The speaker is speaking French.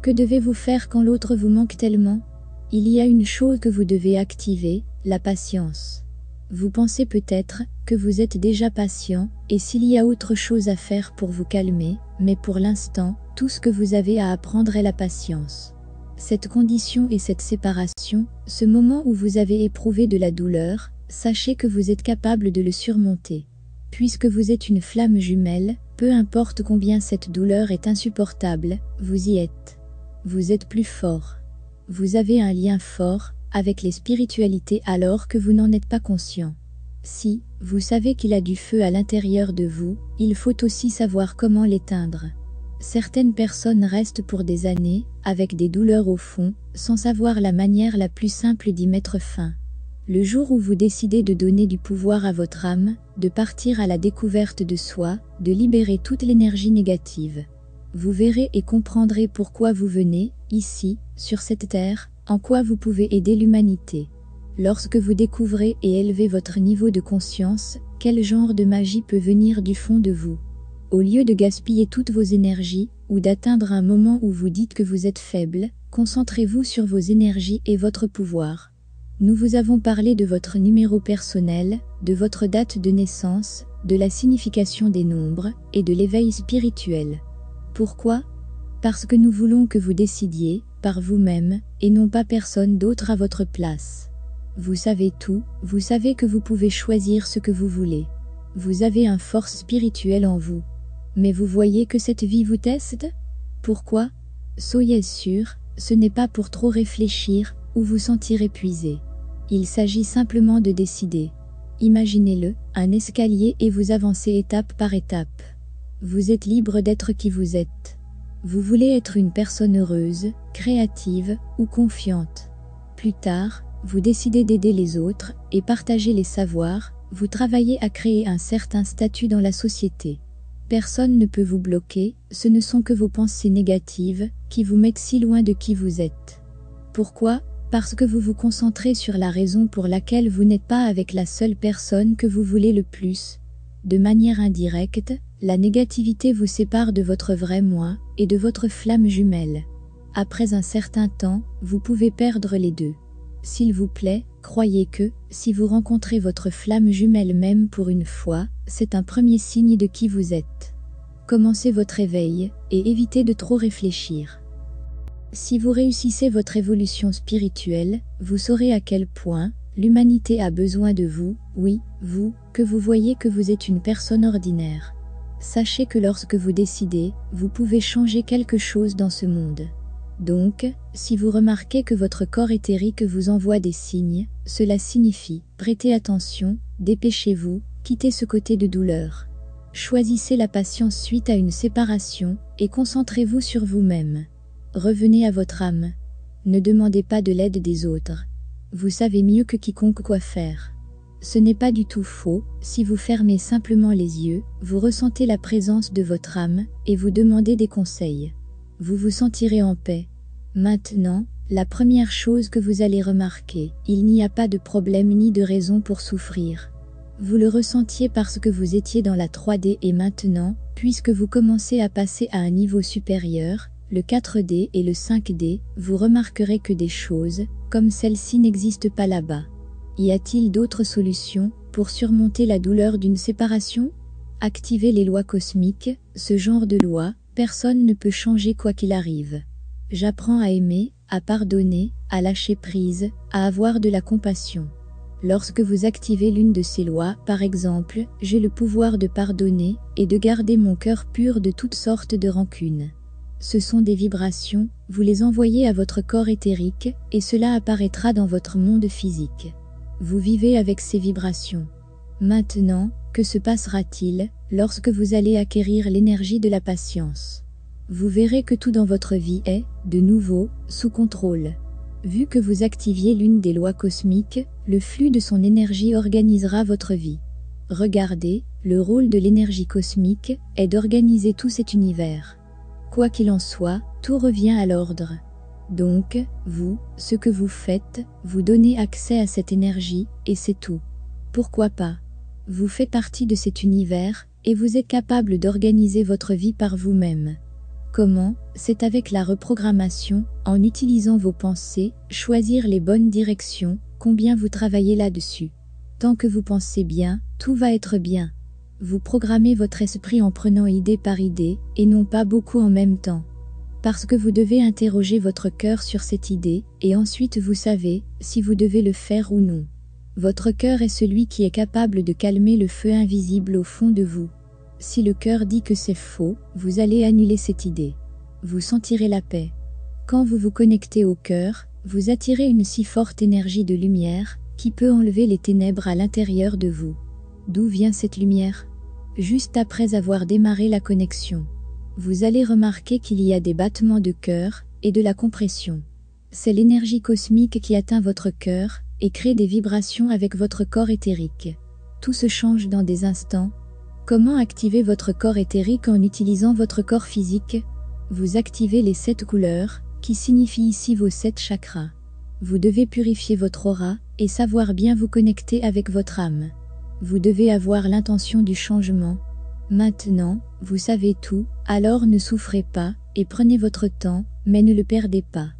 Que devez-vous faire quand l'autre vous manque tellement? Il y a une chose que vous devez activer, la patience. Vous pensez peut-être que vous êtes déjà patient, et s'il y a autre chose à faire pour vous calmer, mais pour l'instant, tout ce que vous avez à apprendre est la patience. Cette condition et cette séparation, ce moment où vous avez éprouvé de la douleur, sachez que vous êtes capable de le surmonter. Puisque vous êtes une flamme jumelle, peu importe combien cette douleur est insupportable, vous y êtes. Vous êtes plus fort. Vous avez un lien fort avec les spiritualités alors que vous n'en êtes pas conscient. Si vous savez qu'il a du feu à l'intérieur de vous, il faut aussi savoir comment l'éteindre. Certaines personnes restent pour des années, avec des douleurs au fond, sans savoir la manière la plus simple d'y mettre fin. Le jour où vous décidez de donner du pouvoir à votre âme, de partir à la découverte de soi, de libérer toute l'énergie négative, vous verrez et comprendrez pourquoi vous venez, ici, sur cette terre, en quoi vous pouvez aider l'humanité. Lorsque vous découvrez et élevez votre niveau de conscience, quel genre de magie peut venir du fond de vous. Au lieu de gaspiller toutes vos énergies, ou d'atteindre un moment où vous dites que vous êtes faible, concentrez-vous sur vos énergies et votre pouvoir. Nous vous avons parlé de votre numéro personnel, de votre date de naissance, de la signification des nombres, et de l'éveil spirituel. Pourquoi? Parce que nous voulons que vous décidiez, par vous-même, et non pas personne d'autre à votre place. Vous savez tout, vous savez que vous pouvez choisir ce que vous voulez. Vous avez une force spirituelle en vous. Mais vous voyez que cette vie vous teste? Pourquoi? Soyez sûr, ce n'est pas pour trop réfléchir, ou vous sentir épuisé. Il s'agit simplement de décider. Imaginez-le, un escalier et vous avancez étape par étape. Vous êtes libre d'être qui vous êtes. Vous voulez être une personne heureuse, créative ou confiante. Plus tard, vous décidez d'aider les autres et partager les savoirs, vous travaillez à créer un certain statut dans la société. Personne ne peut vous bloquer, ce ne sont que vos pensées négatives qui vous mettent si loin de qui vous êtes. Pourquoi? Parce que vous vous concentrez sur la raison pour laquelle vous n'êtes pas avec la seule personne que vous voulez le plus. De manière indirecte, la négativité vous sépare de votre vrai moi et de votre flamme jumelle. Après un certain temps, vous pouvez perdre les deux. S'il vous plaît, croyez que, si vous rencontrez votre flamme jumelle même pour une fois, c'est un premier signe de qui vous êtes. Commencez votre éveil, et évitez de trop réfléchir. Si vous réussissez votre évolution spirituelle, vous saurez à quel point l'humanité a besoin de vous, oui, vous, que vous voyez que vous êtes une personne ordinaire. Sachez que lorsque vous décidez, vous pouvez changer quelque chose dans ce monde. Donc, si vous remarquez que votre corps éthérique vous envoie des signes, cela signifie, prêtez attention, dépêchez-vous, quittez ce côté de douleur. Choisissez la patience suite à une séparation, et concentrez-vous sur vous-même. Revenez à votre âme. Ne demandez pas de l'aide des autres. Vous savez mieux que quiconque quoi faire. Ce n'est pas du tout faux, si vous fermez simplement les yeux, vous ressentez la présence de votre âme, et vous demandez des conseils. Vous vous sentirez en paix. Maintenant, la première chose que vous allez remarquer, il n'y a pas de problème ni de raison pour souffrir. Vous le ressentiez parce que vous étiez dans la 3D et maintenant, puisque vous commencez à passer à un niveau supérieur, le 4D et le 5D, vous remarquerez que des choses, comme celle-ci n'existent pas là-bas. Y a-t-il d'autres solutions pour surmonter la douleur d'une séparation? Activez les lois cosmiques, ce genre de loi, personne ne peut changer quoi qu'il arrive. J'apprends à aimer, à pardonner, à lâcher prise, à avoir de la compassion. Lorsque vous activez l'une de ces lois, par exemple, j'ai le pouvoir de pardonner et de garder mon cœur pur de toutes sortes de rancunes. Ce sont des vibrations, vous les envoyez à votre corps éthérique, et cela apparaîtra dans votre monde physique. Vous vivez avec ces vibrations. Maintenant, que se passera-t-il lorsque vous allez acquérir l'énergie de la patience? Vous verrez que tout dans votre vie est, de nouveau, sous contrôle. Vu que vous activiez l'une des lois cosmiques, le flux de son énergie organisera votre vie. Regardez, le rôle de l'énergie cosmique est d'organiser tout cet univers. Quoi qu'il en soit, tout revient à l'ordre. Donc, vous, ce que vous faites, vous donnez accès à cette énergie, et c'est tout. Pourquoi pas? Vous faites partie de cet univers, et vous êtes capable d'organiser votre vie par vous-même. Comment? C'est avec la reprogrammation, en utilisant vos pensées, choisir les bonnes directions, combien vous travaillez là-dessus. Tant que vous pensez bien, tout va être bien. Vous programmez votre esprit en prenant idée par idée, et non pas beaucoup en même temps. Parce que vous devez interroger votre cœur sur cette idée, et ensuite vous savez, si vous devez le faire ou non. Votre cœur est celui qui est capable de calmer le feu invisible au fond de vous. Si le cœur dit que c'est faux, vous allez annuler cette idée. Vous sentirez la paix. Quand vous vous connectez au cœur, vous attirez une si forte énergie de lumière, qui peut enlever les ténèbres à l'intérieur de vous. D'où vient cette lumière? Juste après avoir démarré la connexion. Vous allez remarquer qu'il y a des battements de cœur, et de la compression. C'est l'énergie cosmique qui atteint votre cœur, et crée des vibrations avec votre corps éthérique. Tout se change dans des instants. Comment activer votre corps éthérique en utilisant votre corps physique? Vous activez les 7 couleurs, qui signifient ici vos 7 chakras. Vous devez purifier votre aura, et savoir bien vous connecter avec votre âme. Vous devez avoir l'intention du changement. Maintenant, vous savez tout, alors ne souffrez pas, et prenez votre temps, mais ne le perdez pas.